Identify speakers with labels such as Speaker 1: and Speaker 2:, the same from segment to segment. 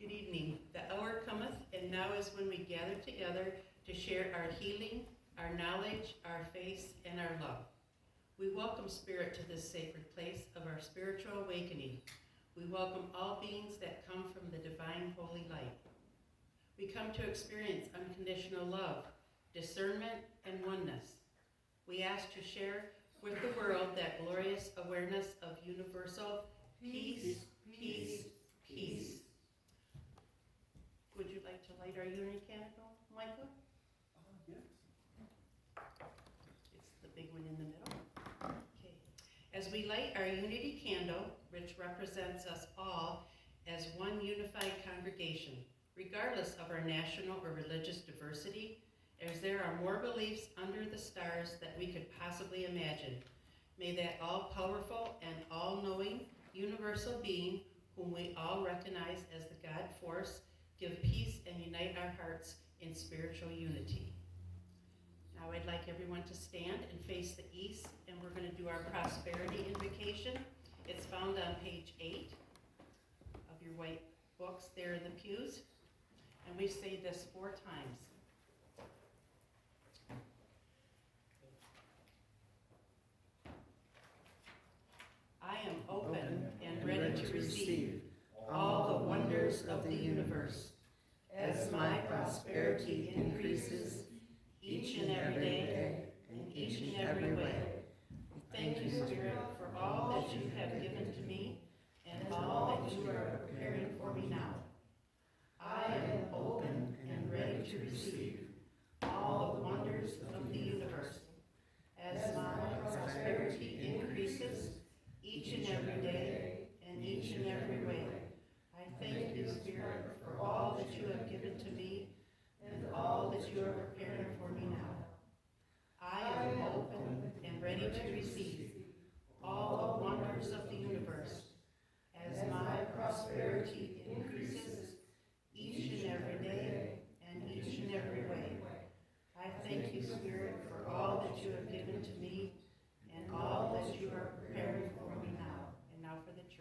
Speaker 1: Good evening. The hour cometh, and now is when we gather together to share our healing, our knowledge, our faith, and our love. We welcome Spirit to this sacred place of our spiritual awakening. We welcome all beings that come from the divine holy light. We come to experience unconditional love, discernment, and oneness. We ask to share with the world that glorious awareness of universal peace, peace, peace. Would you like to light our unity candle, Michael?
Speaker 2: Yes.
Speaker 1: It's the big one in the middle. Okay. As we light our unity candle, which represents us all as one unified congregation, regardless of our national or religious diversity, as there are more beliefs under the stars that we could possibly imagine, may that all-powerful and all-knowing universal being, whom we all recognize as the God force, give peace and unite our hearts in spiritual unity. Now I'd like everyone to stand and face the east, and we're going to do our prosperity invocation. It's found on page 8 of your white books there in the pews. And we say this 4 times. I am open and ready to receive all the wonders of the universe. As my prosperity increases each and every day, in each and every way. Thank you, Spirit, for all that you have given to me and all that you are preparing for me now. I am open and ready to receive all the wonders of the universe. As my prosperity increases each and every day and each and every way. I thank you, Spirit, for all that you have given to me and all that you are preparing for me now. I am open and ready to receive all the wonders of the universe. As my prosperity increases each and every day and each and every way. I thank you, Spirit, for all that you have given to me and all that you are preparing for me now. And now for the church.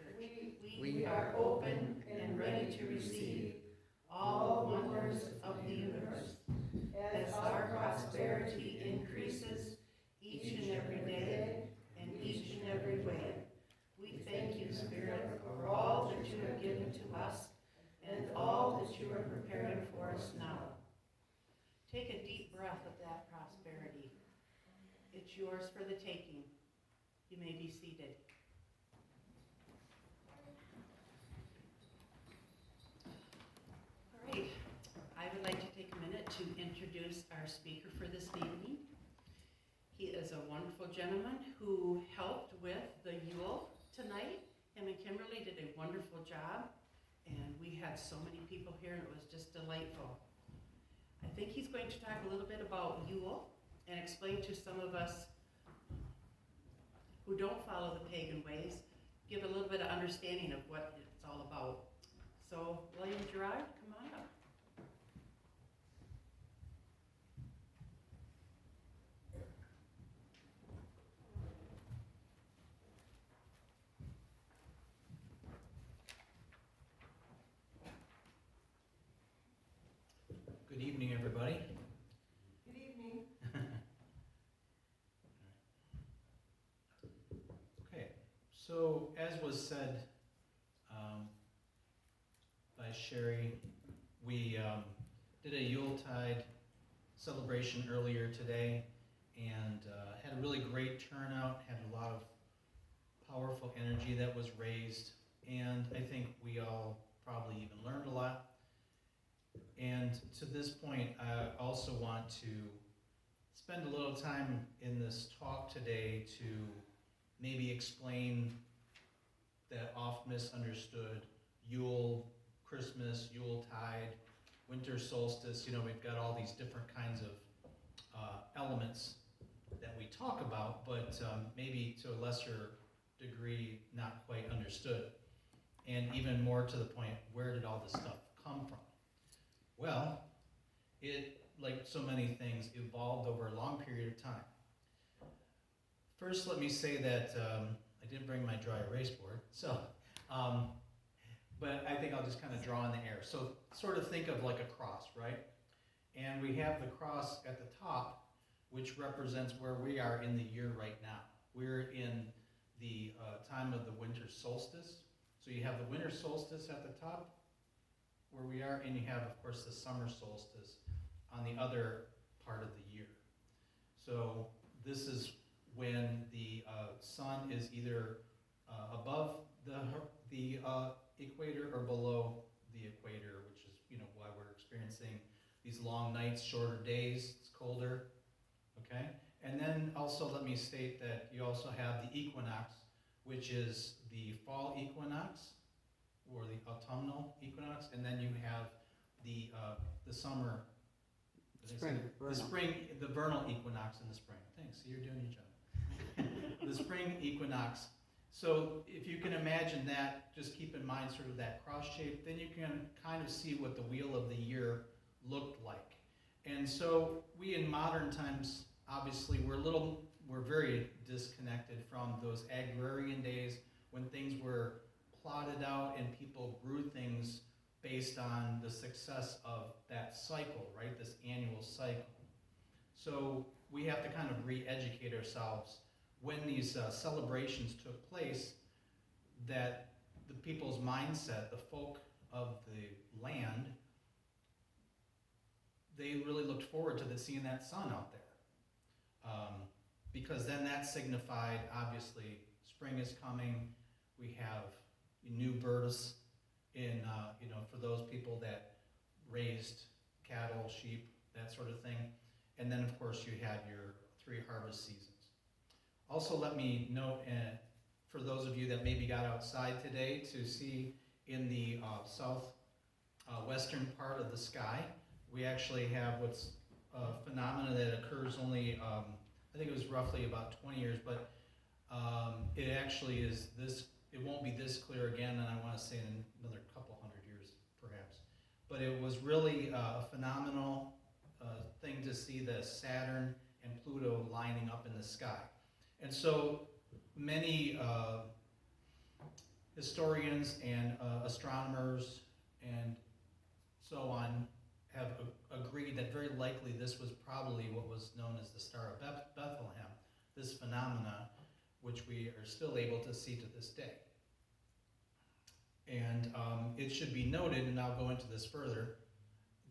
Speaker 1: We are open and ready to receive all the wonders of the universe. As our prosperity increases each and every day and each and every way. We thank you, Spirit, for all that you have given to us and all that you are preparing for us now. Take a deep breath of that prosperity. It's yours for the taking. You may be seated. All right. I would like to take a minute to introduce our speaker for this evening. He is a wonderful gentleman who helped with the Yule tonight. Him and Kimberly did a wonderful job, and we had so many people here, and it was just delightful. I think he's going to talk a little bit about Yule and explain to some of us who don't follow the pagan ways, give a little bit of understanding of what it's all about. So, William Gerard, come on up.
Speaker 3: Good evening, everybody.
Speaker 1: Good evening.
Speaker 3: Okay, so as was said by Sherry, we did a Yuletide celebration earlier today and had a really great turnout, had a lot of powerful energy that was raised, and I think we all probably even learned a lot. And to this point, I also want to spend a little time in this talk today to maybe explain that oft misunderstood Yule, Christmas, Yuletide, winter solstice. You know, we've got all these different kinds of elements that we talk about, but maybe to a lesser degree, not quite understood. And even more to the point, where did all this stuff come from? Well, it, like so many things, evolved over a long period of time. First, let me say that I didn't bring my dry erase board. So but I think I'll just kind of draw in the air. So sort of think of like a cross, right? And we have the cross at the top, which represents where we are in the year right now. We're in the time of the winter solstice. So you have the winter solstice at the top, where we are, and you have, of course, the summer solstice on the other part of the year. So this is when the sun is either above the equator or below the equator, which is, you know, why we're experiencing these long nights, shorter days, it's colder, okay? And then also let me state that you also have the equinox, which is the fall equinox, or the autumnal equinox, and then you have the summer, the vernal equinox in the spring. Thanks, you're doing your job. The spring equinox. So if you can imagine that, just keep in mind sort of that cross shape, then you can kind of see what the wheel of the year looked like. And so we in modern times, obviously, we're very disconnected from those agrarian days when things were plotted out and people grew things based on the success of that cycle, right? This annual cycle. So we have to kind of re-educate ourselves when these celebrations took place, that the people's mindset, the folk of the land, they really looked forward to seeing that sun out there. Because then that signified, obviously, spring is coming. We have new births in, for those people that raised cattle, sheep, that sort of thing. And then, of course, you had your 3 harvest seasons. Also, let me note, for those of you that maybe got outside today, to see in the western part of the sky, we actually have what's a phenomenon that occurs only, I think it was roughly about 20 years, but it actually is this, it won't be this clear again, and I want to say in another couple hundred years, perhaps. But it was really a phenomenal thing to see the Saturn and Pluto lining up in the sky. And so many historians and astronomers and so on have agreed that very likely this was probably what was known as the Star of Bethlehem, this phenomena, which we are still able to see to this day. And it should be noted, and I'll go into this further,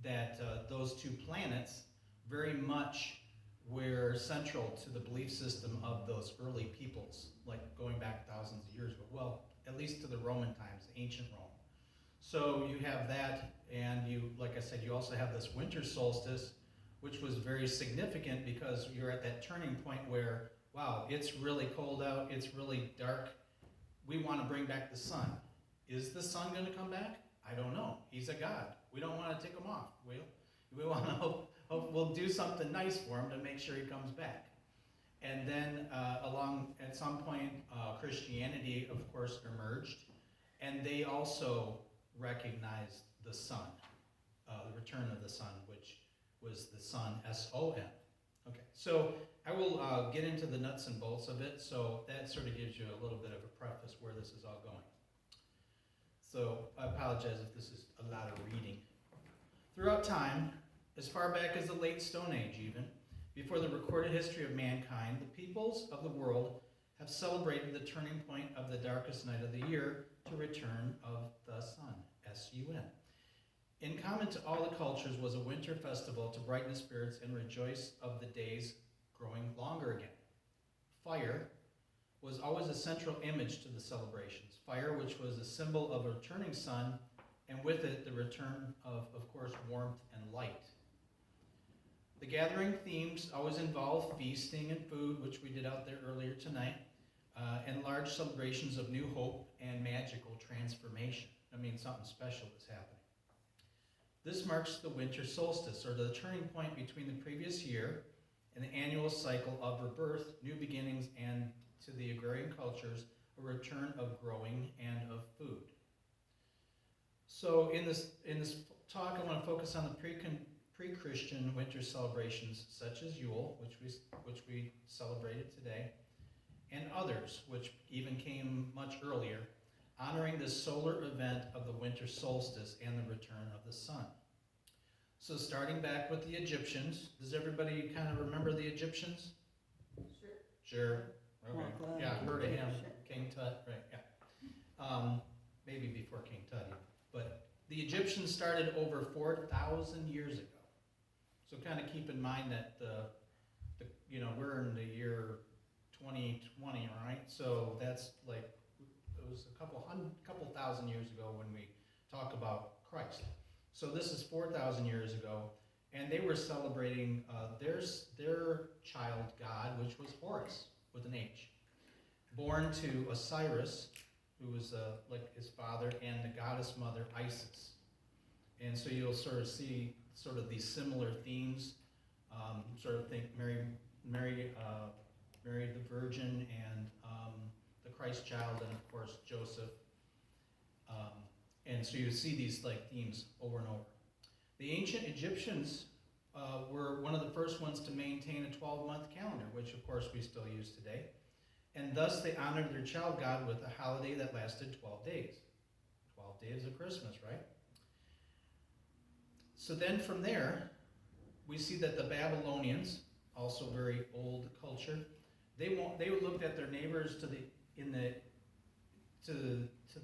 Speaker 3: that those 2 planets very much were central to the belief system of those early peoples, like going back thousands of years ago, well, at least to the Roman times, ancient Rome. So you have that, and you, like I said, you also have this winter solstice, which was very significant because you're at that turning point where, wow, it's really cold out, it's really dark, we want to bring back the sun. Is the sun going to come back? I don't know. He's a god. We don't want to take him off. We want to hope we'll do something nice for him to make sure he comes back. And then at some point, Christianity, of course, emerged, and they also recognized the sun, the return of the sun, which was the sun, S-O-N. Okay, so I will get into the nuts and bolts of it, so that sort of gives you a little bit of a preface where this is all going. So I apologize if this is a lot of reading. Throughout time, as far back as the late Stone Age even, before the recorded history of mankind, the peoples of the world have celebrated the turning point of the darkest night of the year to return of the sun, S-U-N. In common to all the cultures was a winter festival to brighten the spirits and rejoice of the days growing longer again. Fire was always a central image to the celebrations. Fire, which was a symbol of a returning sun, and with it the return of course, warmth and light. The gathering themes always involve feasting and food, which we did out there earlier tonight, and large celebrations of new hope and magical transformation. I mean, something special is happening. This marks the winter solstice, or the turning point between the previous year and the annual cycle of rebirth, new beginnings, and to the agrarian cultures, a return of growing and of food. So in this talk, I want to focus on the pre-Christian winter celebrations, such as Yule, which we celebrated today, and others, which even came much earlier. honoring the solar event of the winter solstice and the return of the sun. So starting back with the Egyptians, does everybody kind of remember the Egyptians? Sure. Okay. Yeah, heard of him. King Tut, right, yeah. Maybe before King Tut even. But the Egyptians started over 4,000 years ago. So kind of keep in mind that we're in the year 2020, right? So that's like, it was a couple thousand years ago when we talk about Christ. So this is 4,000 years ago, and they were celebrating their child god, which was Horus, with an H, born to Osiris, who was like his father, and the goddess mother Isis. And so you'll sort of see sort of these similar themes. Sort of think Mary the Virgin, and the Christ child, and of course Joseph. And so you see these like themes over and over. The ancient Egyptians were one of the first ones to maintain a 12-month calendar, which of course we still use today. And thus they honored their child god with a holiday that lasted 12 days. 12 days of Christmas, right? So then from there, we see that the Babylonians, also very old culture, they looked at their neighbors to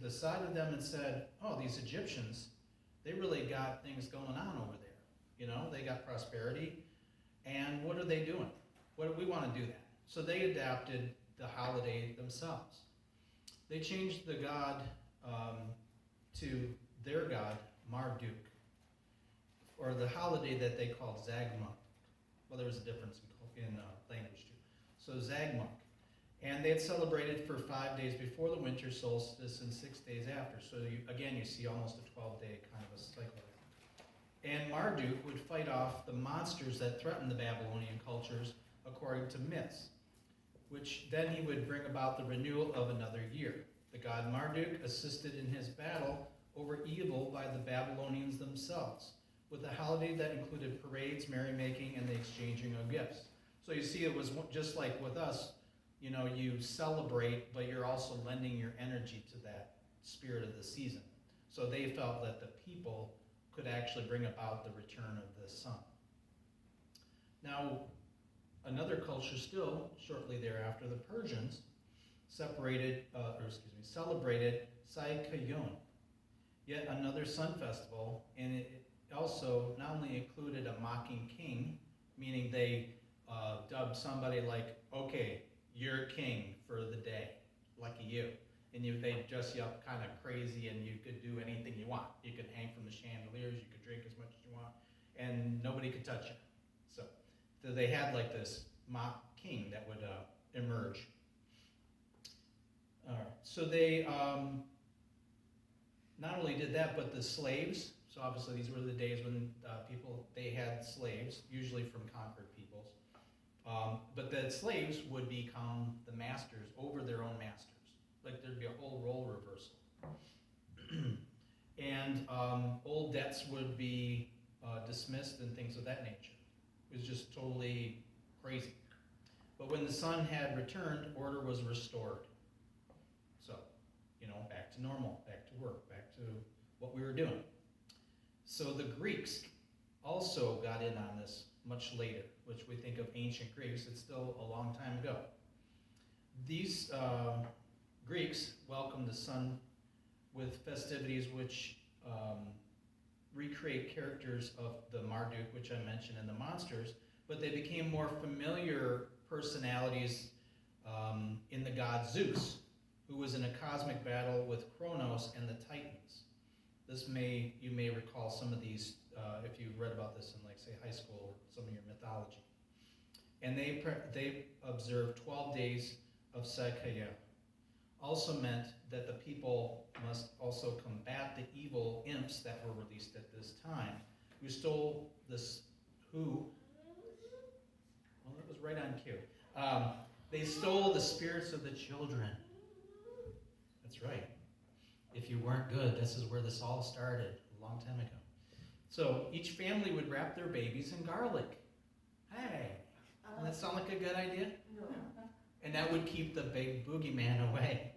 Speaker 3: the side of them and said, oh, these Egyptians, they really got things going on over there. You know, they got prosperity, and what are they doing? We want to do that. So they adapted the holiday themselves. They changed the god to their god, Marduk, or the holiday that they called Zagmuk. Well, there was a difference in language too. So Zagmuk. And they had celebrated for 5 days before the winter solstice and 6 days after. So you see almost a 12-day kind of a cycle. And Marduk would fight off the monsters that threatened the Babylonian cultures according to myths, which then he would bring about the renewal of another year. The god Marduk assisted in his battle over evil by the Babylonians themselves, with a holiday that included parades, merrymaking, and the exchanging of gifts. So you see, it was just like with us, you know, you celebrate, but you're also lending your energy to that spirit of the season. So they felt that the people could actually bring about the return of the sun. Now, another culture still, shortly thereafter, the Persians, celebrated Sai-Kayon, yet another sun festival, and it also not only included a mocking king, meaning they dubbed somebody like, okay, you're king for the day, lucky you. And they'd dress you up kind of crazy, and you could do anything you want. You could hang from the chandeliers, you could drink as much as you want, and nobody could touch you. So they had like this mock king that would emerge. All right, so they not only did that, but the slaves, so obviously these were the days when they had slaves, usually from conquered peoples. But the slaves would become the masters over their own masters. Like there'd be a whole role reversal. And old debts would be dismissed and things of that nature. It was just totally crazy. But when the sun had returned, order was restored. So, back to normal, back to work, back to what we were doing. So the Greeks also got in on this much later, which we think of ancient Greeks. It's still a long time ago. These Greeks welcomed the sun with festivities which recreate characters of the Marduk, which I mentioned, and the monsters, but they became more familiar personalities in the god Zeus, who was in a cosmic battle with Kronos and the Titans. You may recall some of these if you read about this in, like, say, high school or some of your mythology. And they observed 12 days of Sai-Kayon. Also meant that the people must also combat the evil imps that were released at this time, who stole this, well, it was right on cue. They stole the spirits of the children. That's right. If you weren't good, this is where this all started a long time ago. So each family would wrap their babies in garlic. Hey, doesn't that sound like a good idea?
Speaker 1: No.
Speaker 3: And that would keep the big boogeyman away.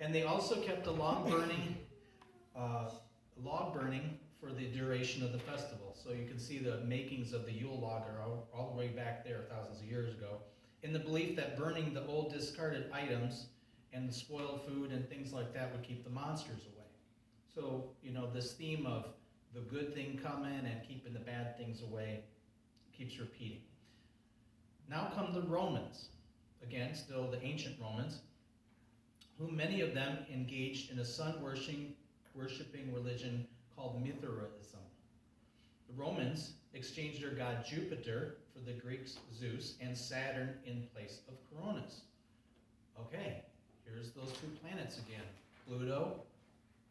Speaker 3: And they also kept a log burning for the duration of the festival. So you can see the makings of the Yule log are all the way back there thousands of years ago, in the belief that burning the old discarded items and the spoiled food and things like that would keep the monsters away. So, this theme of the good thing coming and keeping the bad things away keeps repeating. Now come the Romans, again, still the ancient Romans, who many of them engaged in a sun-worshipping religion called Mithraism. The Romans exchanged their god Jupiter for the Greeks' Zeus and Saturn in place of Cronus. Okay, here's those two planets again, Pluto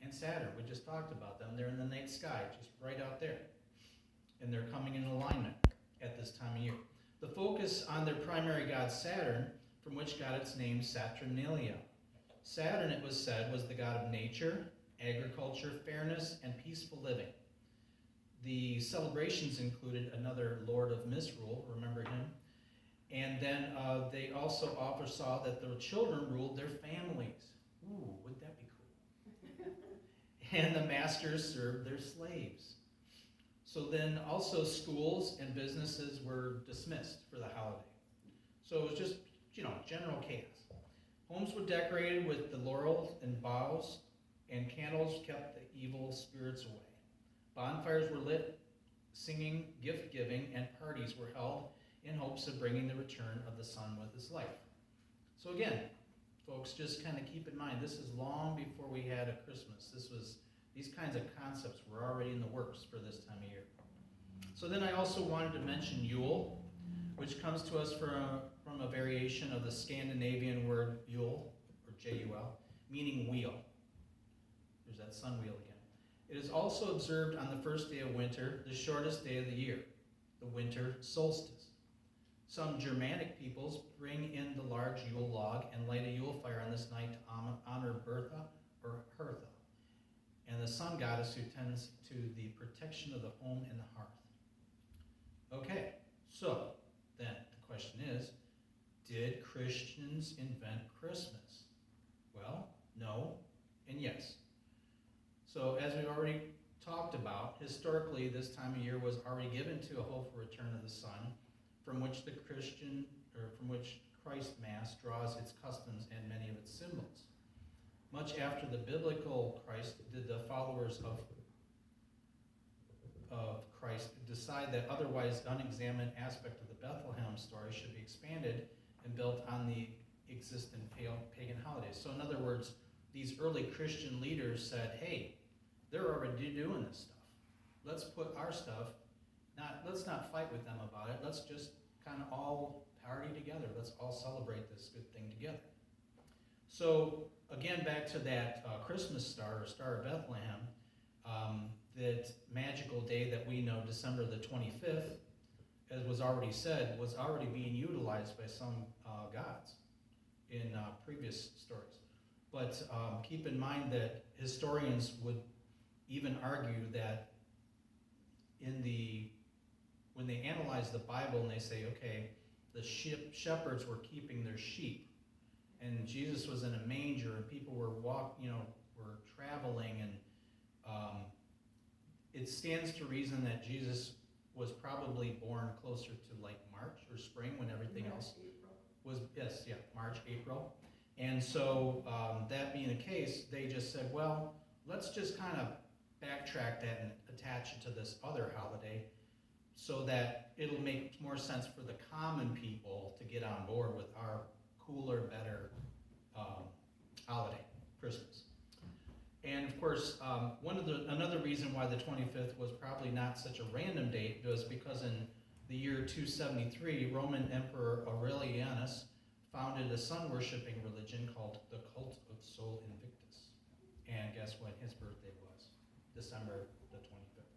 Speaker 3: and Saturn. We just talked about them. They're in the night sky, just right out there. And they're coming in alignment at this time of year. The focus on their primary god Saturn, from which got its name Saturnalia. Saturn, it was said, was the god of nature, agriculture, fairness, and peaceful living. The celebrations included another Lord of Misrule, remember him? And then they also foresaw that the children ruled their families. Ooh, wouldn't that be cool? And the masters served their slaves. So then also schools and businesses were dismissed for the holiday. So it was just, general chaos. Homes were decorated with the laurels and boughs, and candles kept the evil spirits away. Bonfires were lit, singing, gift-giving, and parties were held in hopes of bringing the return of the sun with his life. So again, folks, just kind of keep in mind, this is long before we had a Christmas. These kinds of concepts were already in the works for this time of year. So then I also wanted to mention Yule, which comes to us from a variation of the Scandinavian word Yule, or J-U-L, meaning wheel. There's that sun wheel again. It is also observed on the first day of winter, the shortest day of the year, the winter solstice. Some Germanic peoples bring in the large Yule log and light a Yule fire on this night to honor Bertha or Hertha, and the sun goddess who tends to the protection of the home and the hearth. Okay, so then the question is, did Christians invent Christmas? Well, no, and yes. So as we've already talked about, historically this time of year was already given to a hope for return of the sun, from which Christ Mass draws its customs and many of its symbols. Much after the biblical Christ, did the followers of Christ decide that otherwise unexamined aspect of the Bethlehem story should be expanded and built on the existing pagan holidays. So in other words, these early Christian leaders said, hey, they're already doing this stuff. Let's put our stuff, let's not fight with them about it. Let's just kind of all party together. Let's all celebrate this good thing together. So again, back to that Christmas star, or Star of Bethlehem, that magical day that we know, December the 25th, as was already said, was already being utilized by some gods in previous stories. But keep in mind that historians would even argue that when they analyze the Bible and they say, okay, the shepherds were keeping their sheep, and Jesus was in a manger, and people were were traveling, and it stands to reason that Jesus was probably born closer to like March or spring, when everything else was, March, April. And so that being the case, they just said, well, let's just kind of backtrack that and attach it to this other holiday so that it'll make more sense for the common people to get on board with our cooler, better holiday, Christmas. And of course, another reason why the 25th was probably not such a random date was because in the year 273, Roman Emperor Aurelianus founded a sun-worshipping religion called the Cult of Sol Invictus. And guess when his birthday was? December the 25th.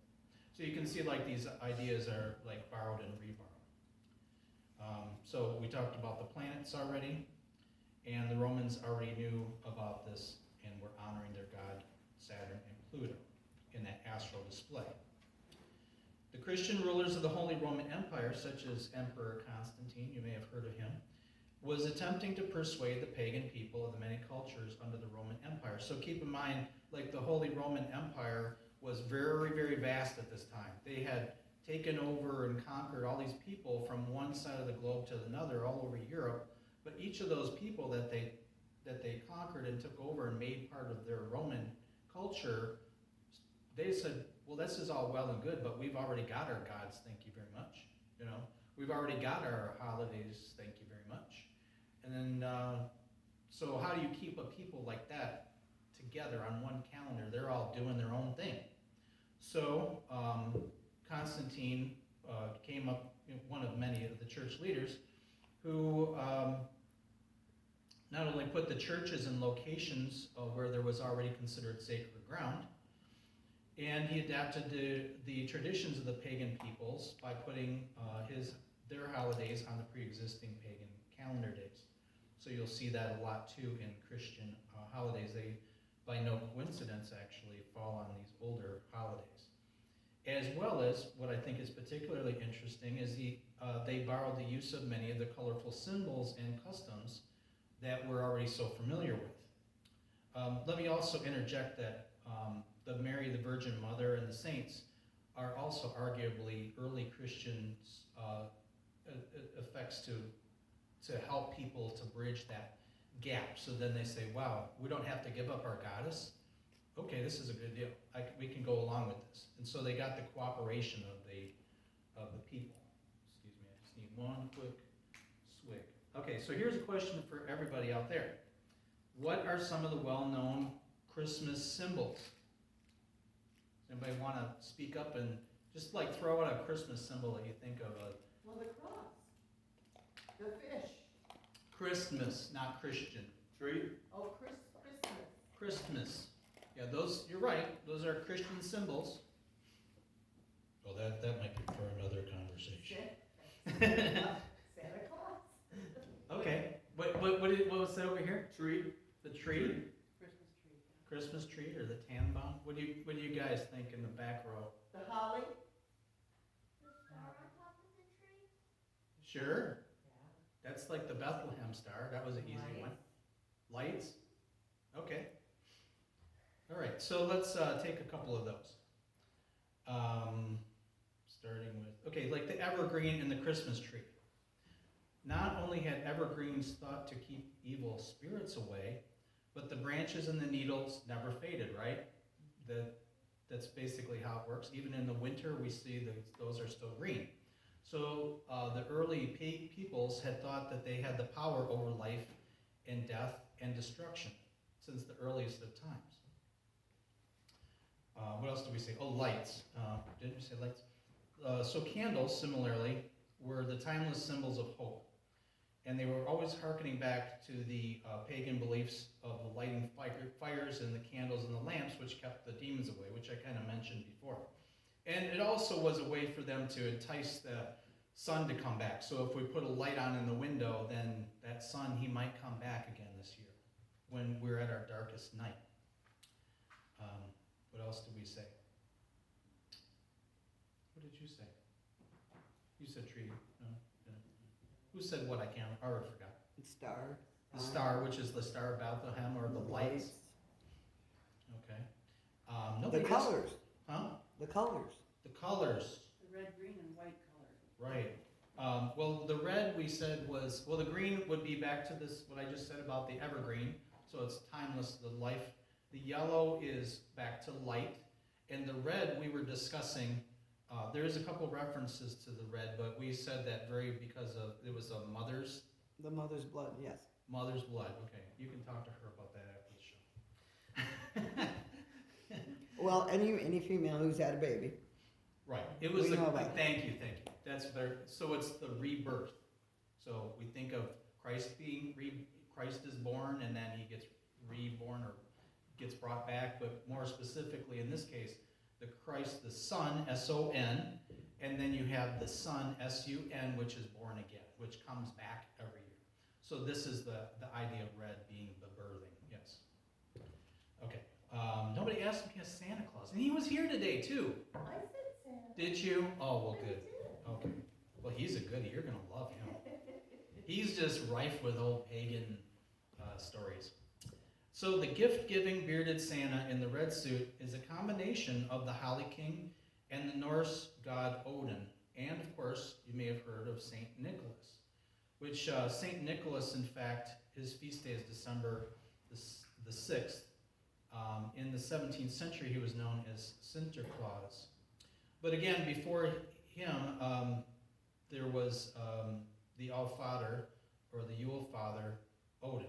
Speaker 3: So you can see like these ideas are like borrowed and reborrowed. So we talked about the planets already, and the Romans already knew about this and were honoring their god Saturn and Pluto in that astral display. The Christian rulers of the Holy Roman Empire, such as Emperor Constantine, you may have heard of him, was attempting to persuade the pagan people of the many cultures cultures under the Roman Empire. So keep in mind, like the Holy Roman Empire was very, very vast at this time. They had taken over and conquered all these people from one side of the globe to another, all over Europe. But each of those people that they conquered and took over and made part of their Roman culture, they said, well, this is all well and good, but we've already got our gods, thank you very much. You know, we've already got our holidays, thank you very much. And then, so how do you keep a people like that together on one calendar? They're all doing their own thing. So Constantine came up, one of many of the church leaders, who not only put the churches in locations where there was already considered sacred ground, and he adapted the traditions of the pagan peoples by putting their holidays on the pre-existing pagan calendar days. So you'll see that a lot too in Christian holidays. They, by no coincidence, actually fall on these older holidays. As well as, what I think is particularly interesting is they borrowed the use of many of the colorful symbols and customs that we're already so familiar with. Let me also interject that the Mary, the Virgin Mother, and the saints are also arguably early Christians' effects to help people to bridge that gap. So then they say, wow, we don't have to give up our goddess. Okay, this is a good deal. We can go along with this. And so they got the cooperation of the people. Excuse me, I just need one quick swig. Okay, so here's a question for everybody out there. What are some of the well-known Christmas symbols? Does anybody want to speak up and just like throw out a Christmas symbol that you think of?
Speaker 1: Well, the cross. The fish.
Speaker 3: Christmas, not Christian.
Speaker 2: Tree?
Speaker 1: Oh, Christmas.
Speaker 3: Christmas. Yeah, those, you're right. Those are Christian symbols.
Speaker 4: Well, that might be for another conversation.
Speaker 1: Santa Claus.
Speaker 3: Okay. What was that over here?
Speaker 2: Tree?
Speaker 3: The tree?
Speaker 1: Christmas tree.
Speaker 3: Christmas tree or the Tannenbaum? What do you guys think in the back row?
Speaker 1: The holly.
Speaker 5: The star on top of the tree?
Speaker 3: Sure.
Speaker 1: Yeah.
Speaker 3: That's like the Bethlehem star. That was an easy one. Lights? Okay. All right, so let's take a couple of those. Starting with, okay, like the evergreen and the Christmas tree. Not only had evergreens thought to keep evil spirits away, but the branches and the needles never faded, right? That's basically how it works. Even in the winter, we see that those are still green. So the early peoples had thought that they had the power over life and death and destruction since the earliest of times. What else did we say? Oh, lights. Didn't we say lights? So candles, similarly, were the timeless symbols of hope. And they were always hearkening back to the pagan beliefs of the lighting fires and the candles and the lamps, which kept the demons away, which I kind of mentioned before. And it also was a way for them to entice the sun to come back. So if we put a light on in the window, then that sun, he might come back again this year when we're at our darkest night. What else did we say? What did you say? You said tree. No? No. Who said what? I can't. I already forgot.
Speaker 6: Star.
Speaker 3: The star, which is the Star of Bethlehem, or the lights. Okay.
Speaker 6: The colors.
Speaker 3: Huh?
Speaker 6: The colors.
Speaker 3: The colors.
Speaker 1: The red, green, and white color.
Speaker 3: Right. Well, the red we said was, well, the green would be back to this, what I just said about the evergreen. So it's timeless, the life. The yellow is back to light. And the red we were discussing, there's a couple references to the red, but we said that because of, it was a mother's.
Speaker 6: The mother's blood, yes.
Speaker 3: Mother's blood, okay. You can talk to her about that after the show.
Speaker 6: Well, any female who's had a baby.
Speaker 3: Right. It was
Speaker 6: We know about it.
Speaker 3: Thank you. That's better. So it's the rebirth. So we think of Christ Christ is born and then he gets reborn or gets brought back, but more specifically in this case, the Christ, the Son, S-O-N, and then you have the Son, S-U-N, which is born again, which comes back every year. So this is the idea of red being the birthing, yes. Okay. Nobody asked me a Santa Claus, and he was here today too.
Speaker 1: I said Santa.
Speaker 3: Did you? Oh, well,
Speaker 1: I
Speaker 3: good.
Speaker 1: did.
Speaker 3: Okay. Well, he's a goodie. You're going to love him. He's just rife with old pagan stories. So the gift-giving bearded Santa in the red suit is a combination of the Holly King and the Norse god Odin. And of course, you may have heard of Saint Nicholas, which Saint Nicholas, in fact, his feast day is December the 6th. In the 17th century, he was known as Sinterklaas. But again, before him, there was the Allfather, or the Yule father, Odin.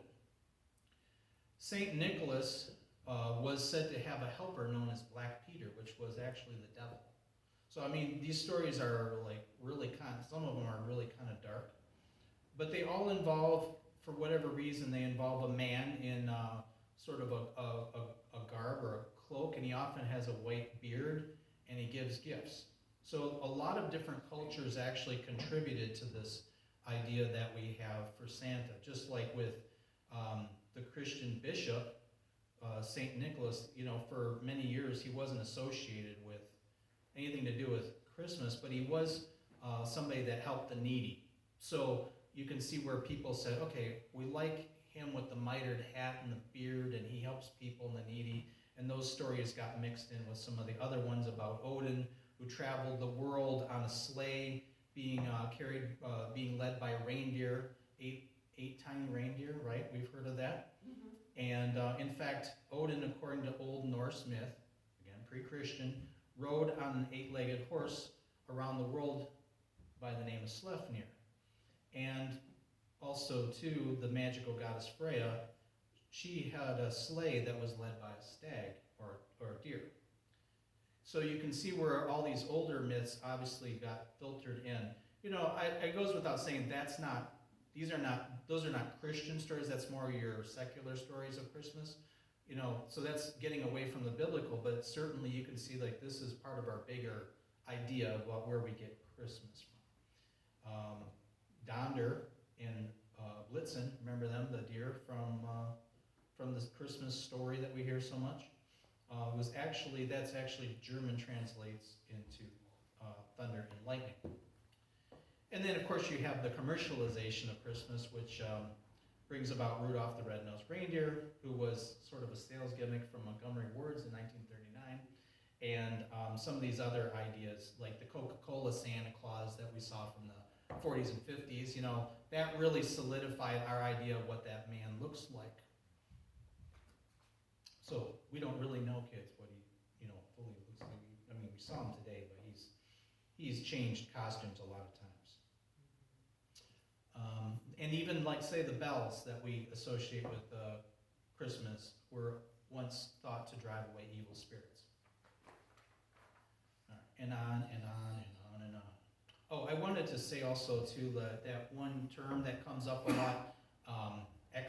Speaker 3: Saint Nicholas was said to have a helper known as Black Peter, which was actually the devil. So I mean, these stories are like really some of them are really kind of dark, but they all involve, for whatever reason, they involve a man in sort of a garb or a cloak, and he often has a white beard, and he gives gifts. So a lot of different cultures actually contributed to this idea that we have for Santa, just like with the Christian bishop, Saint Nicholas. You know, for many years he wasn't associated with anything to do with Christmas, but he was somebody that helped the needy. So you can see where people said, okay, we like him with the mitered hat and the beard, and he helps people and the needy. And those stories got mixed in with some of the other ones about Odin, who traveled the world on a sleigh, being led by a reindeer, eight tiny reindeer, right? We've heard of that. And in fact, Odin, according to Old Norse myth, again pre-Christian, rode on an 8-legged horse around the world by the name of Sleipnir. And also, too, the magical goddess Freya, she had a sleigh that was led by a stag or a deer. So you can see where all these older myths obviously got filtered in. You know, it goes without saying those are not Christian stories. That's more your secular stories of Christmas. You know, so that's getting away from the biblical, but certainly you can see like this is part of our bigger idea of where we get Christmas from. Donder and Blitzen, remember them, the deer from the Christmas story that we hear so much? That's actually German translates into thunder and lightning. And then, of course, you have the commercialization of Christmas, which brings about Rudolph the Red-Nosed Reindeer, who was sort of a sales gimmick from Montgomery Ward's in 1939, and some of these other ideas, like the Coca-Cola Santa Claus that we saw from the 40s and 50s, you know, that really solidified our idea of what that man looks like. So we don't really know, kids, what he, you know, fully looks like. I mean, we saw him today, but he's changed costumes a lot of times. And even like, say, the bells that we associate with Christmas were once thought to drive away evil spirits. All right, and on and on and on and on. Oh, I wanted to say also too that one term that comes up a lot,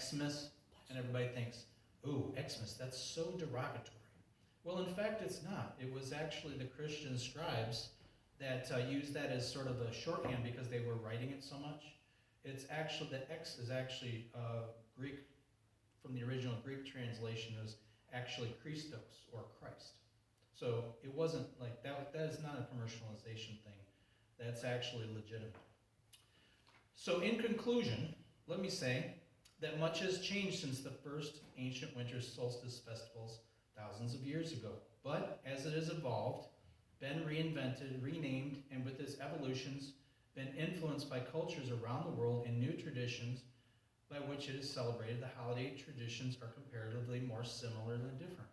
Speaker 3: Xmas, and everybody thinks, ooh, Xmas, that's so derogatory. Well, in fact, it's not. It was actually the Christian scribes that used that as sort of a shorthand because they were writing it so much. It's actually, the X is actually Greek, from the original Greek translation, is actually Christos, or Christ. So it wasn't like, that is not a commercialization thing. That's actually legitimate. So in conclusion, let me say that much has changed since the first ancient winter solstice festivals thousands of years ago. But as it has evolved, been reinvented, renamed, and with its evolutions, been influenced by cultures around the world and new traditions by which it is celebrated, the holiday traditions are comparatively more similar than different.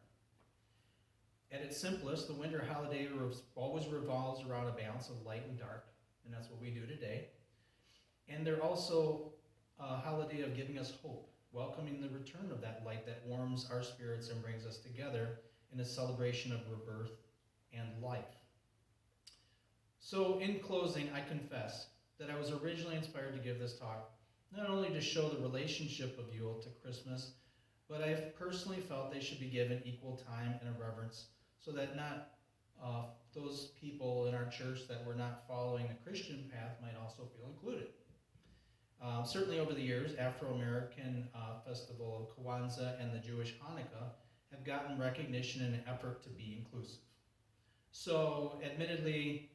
Speaker 3: At its simplest, the winter holiday always revolves around a balance of light and dark, and that's what we do today. And they're also a holiday of giving us hope, welcoming the return of that light that warms our spirits and brings us together in a celebration of rebirth and life. So in closing, I confess that I was originally inspired to give this talk, not only to show the relationship of Yule to Christmas, but I've personally felt they should be given equal time and a reverence so that not those people in our church that were not following the Christian path might also feel included. Certainly over the years, Afro-American festival of Kwanzaa and the Jewish Hanukkah have gotten recognition in an effort to be inclusive. So admittedly,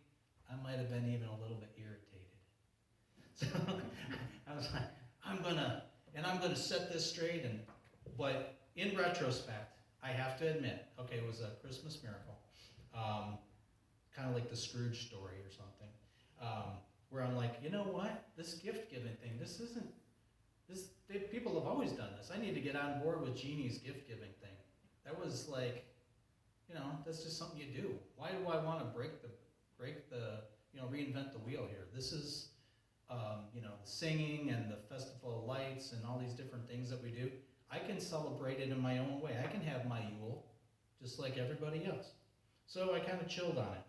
Speaker 3: I might have been even a little bit irritated. So I was like, I'm gonna set this straight, but in retrospect, I have to admit, okay, it was a Christmas miracle. Kind of like the Scrooge story or something, where I'm like, you know what? This gift giving thing, people have always done this. I need to get on board with Jeannie's gift giving thing. That was like, that's just something you do. Why do I want to reinvent the wheel here? This is, the singing and the festival of lights and all these different things that we do. I can celebrate it in my own way. I can have my Yule, just like everybody else. So I kind of chilled on it.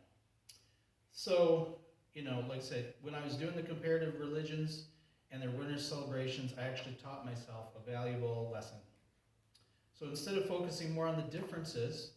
Speaker 3: So, like I said, when I was doing the comparative religions and their winter celebrations, I actually taught myself a valuable lesson. So instead of focusing more on the differences